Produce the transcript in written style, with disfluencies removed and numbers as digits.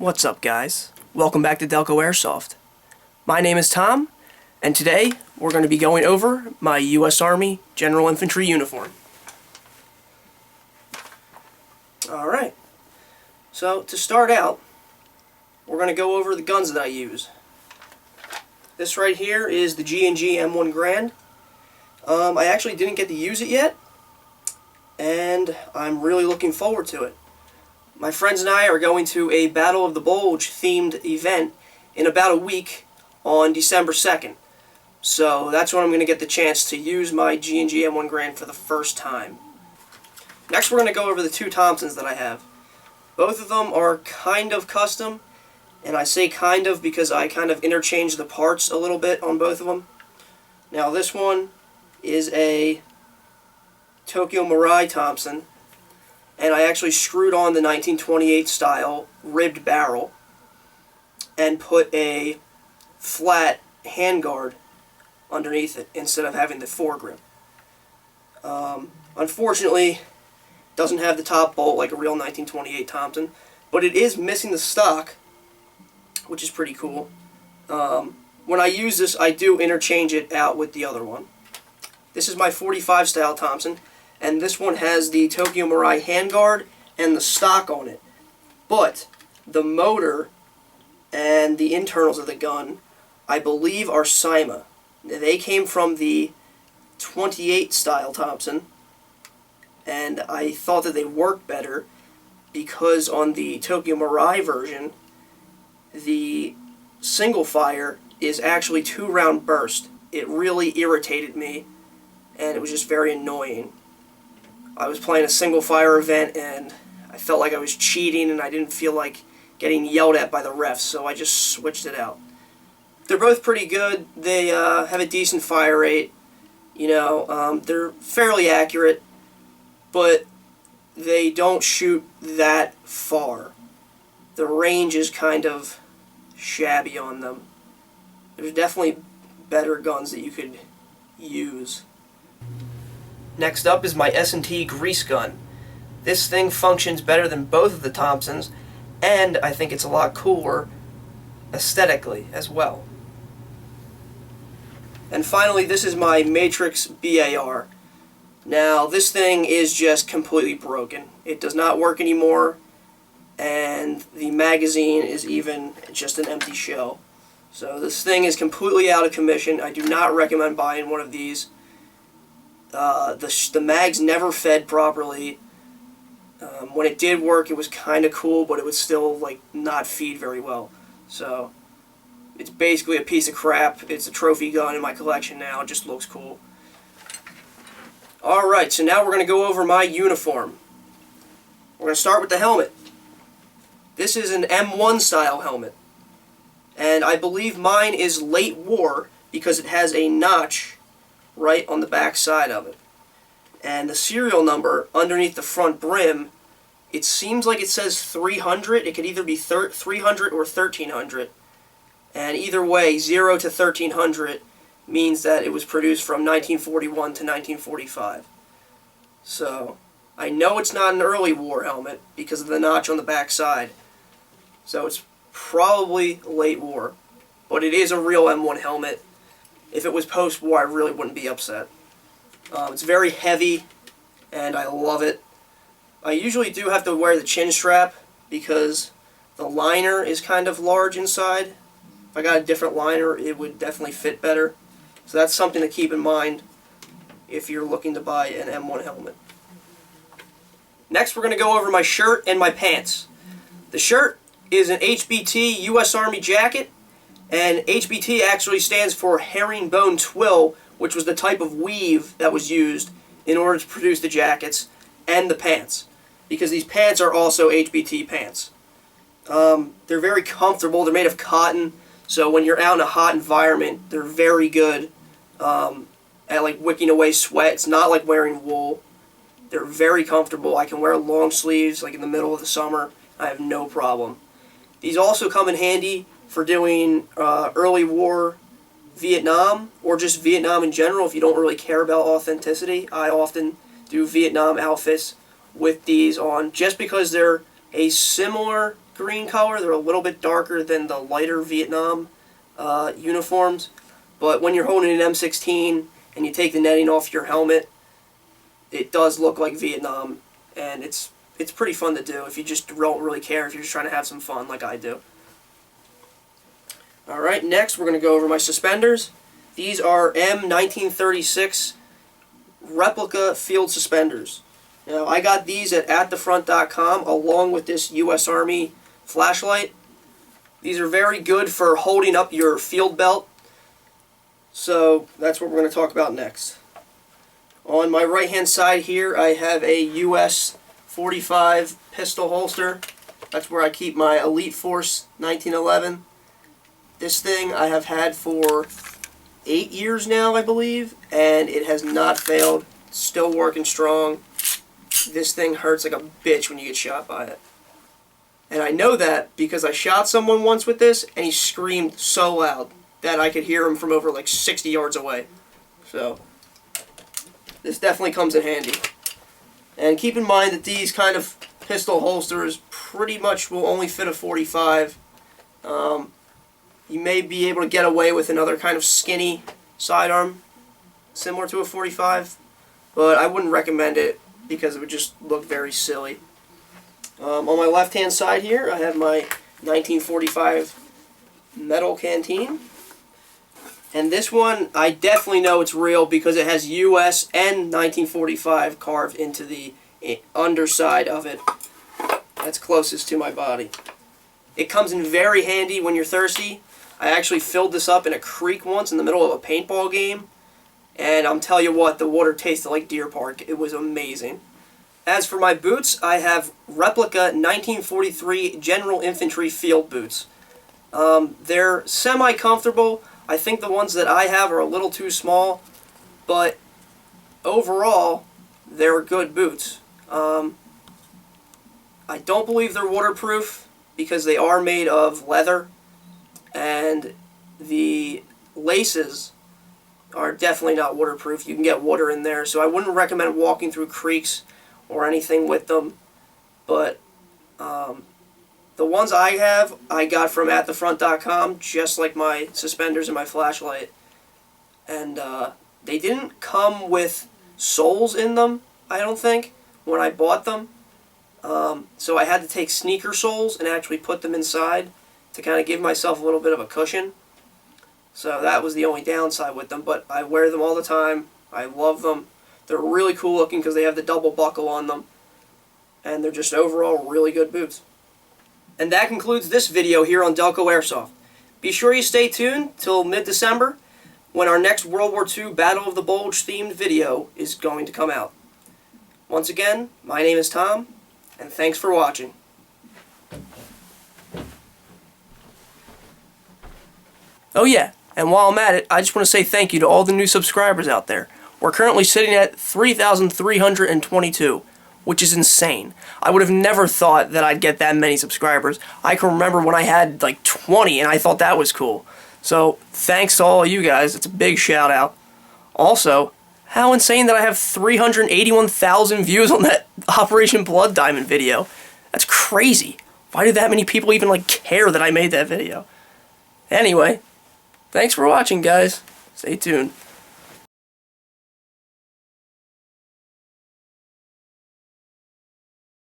What's up, guys? Welcome back to Delco Airsoft. My name is Tom, and today we're going to be going over my U.S. Army General Infantry uniform. Alright, so to start out, we're going to go over the guns that I use. This right here is the G&G M1 Grand. I actually didn't get to use it yet, and I'm really looking forward to it. My friends and I are going to a Battle of the Bulge themed event in about a week on December 2nd. So that's when I'm going to get the chance to use my G&G M1 Grand for the first time. Next we're going to go over the two Thompsons that I have. Both of them are kind of custom, and I say kind of because I kind of interchange the parts a little bit on both of them. Now this one is a Tokyo Mirai Thompson, and I actually screwed on the 1928 style ribbed barrel and put a flat handguard underneath it instead of having the foregrip. Unfortunately, it doesn't have the top bolt like a real 1928 Thompson, but it is missing the stock, which is pretty cool. When I use this, I do interchange it out with the other one. This is my 45 Style Thompson, and this one has the Tokyo Mirai handguard and the stock on it. But the motor and the internals of the gun, I believe, are Cyma. They came from the 28 Style Thompson, and I thought that they worked better because on the Tokyo Mirai version, the single fire is actually 2-round burst. It really irritated me, and it was just very annoying. I was playing a single fire event, and I felt like I was cheating, and I didn't feel like getting yelled at by the refs, so I just switched it out. They're both pretty good. They have a decent fire rate. You know, they're fairly accurate, but they don't shoot that far. The range is kind of shabby on them. There's definitely better guns that you could use. Next up is my S&T grease gun. This thing functions better than both of the Thompsons, and I think it's a lot cooler aesthetically as well. And finally, this is my Matrix BAR. Now, this thing is just completely broken. It does not work anymore, and the magazine is even just an empty shell. So this thing is completely out of commission. I do not recommend buying one of these. The mags never fed properly. When it did work, it was kind of cool, but it would still not feed very well. So it's basically a piece of crap. It's a trophy gun in my collection now. It just looks cool. Alright, so now we're going to go over my uniform. We're going to start with the helmet. This is an M1 style helmet, and I believe mine is late war because it has a notch right on the back side of it. And the serial number underneath the front brim, it seems like it says 300. It could either be 300 or 1300. And either way, 0 to 1300 means that it was produced from 1941 to 1945. So, I know it's not an early war helmet because of the notch on the back side. So it's probably late war. But it is a real M1 helmet. If it was post-war, I really wouldn't be upset. It's very heavy, and I love it. I usually do have to wear the chin strap because the liner is kind of large inside. If I got a different liner, it would definitely fit better. So that's something to keep in mind if you're looking to buy an M1 helmet. Next, we're going to go over my shirt and my pants. The shirt is an HBT U.S. Army jacket, and HBT actually stands for herringbone twill, which was the type of weave that was used in order to produce the jackets and the pants, because these pants are also HBT pants. They're very comfortable. They're made of cotton, so when you're out in a hot environment, they're very good at wicking away sweat. It's not like wearing wool. They're very comfortable. I can wear long sleeves in the middle of the summer. I have no problem. These also come in handy for doing early war Vietnam, or just Vietnam in general if you don't really care about authenticity. I often do Vietnam outfits with these on just because they're a similar green color. They're a little bit darker than the lighter Vietnam uniforms. But when you're holding an M16 and you take the netting off your helmet, it does look like Vietnam, and it's pretty fun to do if you just don't really care, if you're just trying to have some fun like I do. Alright, next we're going to go over my suspenders. These are M1936 replica field suspenders. Now, I got these at atthefront.com along with this U.S. Army flashlight. These are very good for holding up your field belt. So that's what we're going to talk about next. On my right hand side here I have a US 45 pistol holster. That's where I keep my Elite Force 1911. This thing I have had for 8 years now, I believe, and it has not failed. It's still working strong. This thing hurts like a bitch when you get shot by it. And I know that because I shot someone once with this and he screamed so loud that I could hear him from over like 60 yards away. So this definitely comes in handy. And keep in mind that these kind of pistol holsters pretty much will only fit a 45. You may be able to get away with another kind of skinny sidearm similar to a 45, but I wouldn't recommend it because it would just look very silly. On my left hand side here I have my 1945 Metal Canteen. And this one, I definitely know it's real because it has US and 1945 carved into the underside of it. That's closest to my body. It comes in very handy when you're thirsty. I actually filled this up in a creek once in the middle of a paintball game. And I'm telling you what, the water tasted like Deer Park. It was amazing. As for my boots, I have replica 1943 General Infantry field boots. They're semi-comfortable. I think the ones that I have are a little too small, but overall, they're good boots. I don't believe they're waterproof because they are made of leather, and the laces are definitely not waterproof. You can get water in there, so I wouldn't recommend walking through creeks or anything with them, but the ones I have, I got from atthefront.com, just like my suspenders and my flashlight. And they didn't come with soles in them, I don't think, when I bought them. So I had to take sneaker soles and actually put them inside to kind of give myself a little bit of a cushion. So that was the only downside with them, but I wear them all the time. I love them. They're really cool looking because they have the double buckle on them. And they're just overall really good boots. And that concludes this video here on Delco Airsoft. Be sure you stay tuned till mid-December when our next World War II Battle of the Bulge themed video is going to come out. Once again, my name is Tom, and thanks for watching. Oh yeah, and while I'm at it, I just want to say thank you to all the new subscribers out there. We're currently sitting at 3,322. Which is insane. I would have never thought that I'd get that many subscribers. I can remember when I had like 20 and I thought that was cool. So thanks to all of you guys. It's a big shout out. Also, how insane that I have 381,000 views on that Operation Blood Diamond video. That's crazy. Why do that many people even like care that I made that video? Anyway, thanks for watching, guys. Stay tuned.